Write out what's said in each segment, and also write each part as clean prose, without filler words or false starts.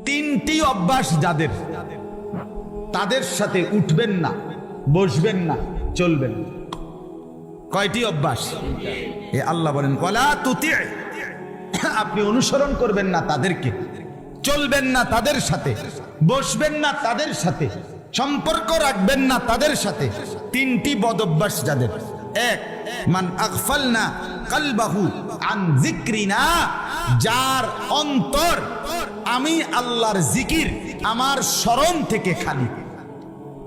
তিনটি অভ্যাস যাদের, তাদের সাথে উঠবেন না, বসবেন না, চলবেন না। কয়টি অভ্যাস? এ আল্লাহ বলেন ওয়ালা তুতি', আপনি অনুসরণ করবেন না তাদেরকে, চলবেন না তাদের সাথে, বসবেন না তাদের সাথে, সম্পর্ক রাখবেন না তাদের সাথে। তিনটি বদ অভ্যাস যাদের। এক, মান আগফালনা কলবাহু আন যিকরিনা, যার অন্তর আমি আল্লাহর জিকির, আমার স্মরণ থেকে খালি।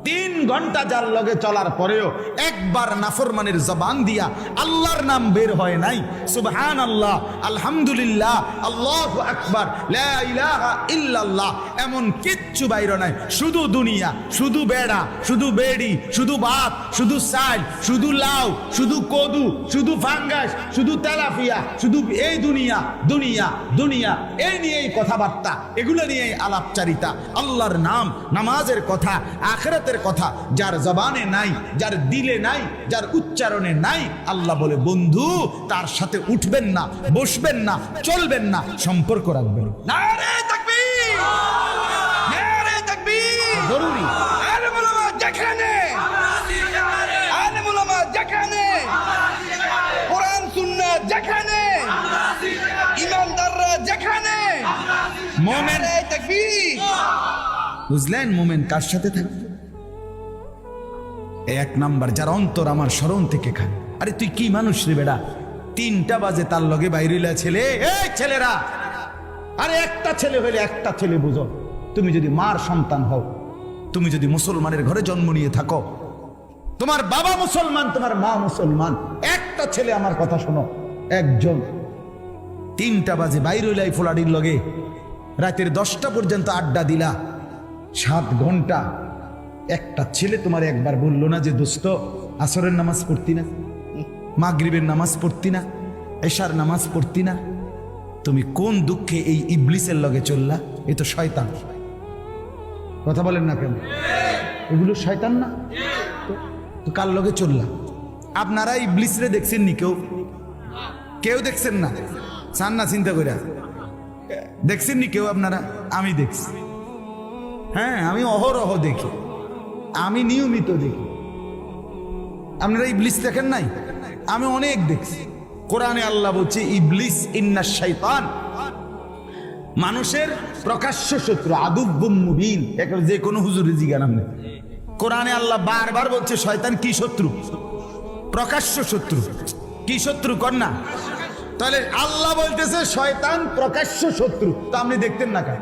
3 ঘন্টা যার লগে চলার পরেও একবার নাফরমানের জবান দিয়া আল্লাহর নাম বের হয় নাই, সুবহানাল্লাহ, আলহামদুলিল্লাহ, আল্লাহু আকবার, লা ইলাহা ইল্লাল্লাহ, এমন কিচ্ছু বাইর নাই। শুধু দুনিয়া, শুধু বেড়া, শুধু বেড়ি, শুধু ভাত, শুধু চাল, শুধু লাউ, শুধু কদু, শুধু ফাঙ্গাস, শুধু তেলাপিয়া, শুধু এই দুনিয়া দুনিয়া দুনিয়া, এই নিয়েই কথাবার্তা, এগুলো নিয়েই আলাপচারিতা। আল্লাহর নাম, নামাজের কথা, আখিরাতের কথা যার জবানে নাই, যার দিলে নাই, যার উচ্চারণে নাই, আল্লাহ বলে বন্ধু তার সাথে উঠবেন না, বসবেন না, চলবেন না, সম্পর্ক রাখবেন। নারে তাকবীর, নারে তাকবীর। জরুরি। আলেম ওলামা যেখানে, আলেম ওলামা যেখানে, কোরআন সুন্নাহ যেখানে, ইমানদাররা যেখানে, মোমেন, নারে তাকবীর। বুঝলেন? মোমেন কার সাথে থাকবে? 1 নাম্বার, যার অন্তর আমার স্মরণ থেকে খায়। আরে তুই কি মানুষ রে বেড়া? 3টা বাজে তার লগে বাইরিলা ছেলে, এই ছেলেরা, আরে একটা ছেলে হইলে একটা ছেলে বুঝো। তুমি যদি মার সন্তান হও, তুমি যদি মুসলমানের ঘরে জন্ম নিয়ে থাকো, তোমার বাবা মুসলমান, তোমার মা মুসলমান, একটা ছেলে, আমার কথা শোনো, একজন 3টা বাজে বাইরিলাই ফোলাডির লগে রাতের 10টা পর্যন্ত আড্ডা দিলা, 7 ঘন্টা, একটা ছেলে তোমার একবার বললো না যে দোস্ত আসরের নামাজ পড়তি না, মাগরিবের নামাজ পড়তি না, এশার নামাজ পড়তি না? তুমি কোন দুঃখে এই ইবলিসের লগে চললা? এ তো শয়তান। কথা বলেন না কেন? এগুলো শয়তান না? তো কার লগে চললা? আপনারা ইবলিসরে দেখছেন নি? কেউ দেখছেন না? চান না চিন্তা করে দেখছেন নি কেউ আপনারা? আমি দেখছি, হ্যাঁ, আমি অহরহ দেখি, আমি নিয়মিত দেখি। আপনারা ইবলিস দেখেন নাই? আমি অনেক দেখছি। কোরআনে আল্লাহ বলছে ইবলিস ইন্নাশ শাইতান, মানুষের প্রকাশ্য শত্রু, আদুব্বুম মুবিন। এখন যে কোনো হুজুরে জিজ্ঞাসা আপনি, কোরআনে আল্লাহ বারবার বলছে শয়তান কি শত্রু? প্রকাশ্য শত্রু। কি শত্রু কর না? তাহলে আল্লাহ বলতেছে শয়তান প্রকাশ্য শত্রু, তো আপনি দেখতেন না কেন?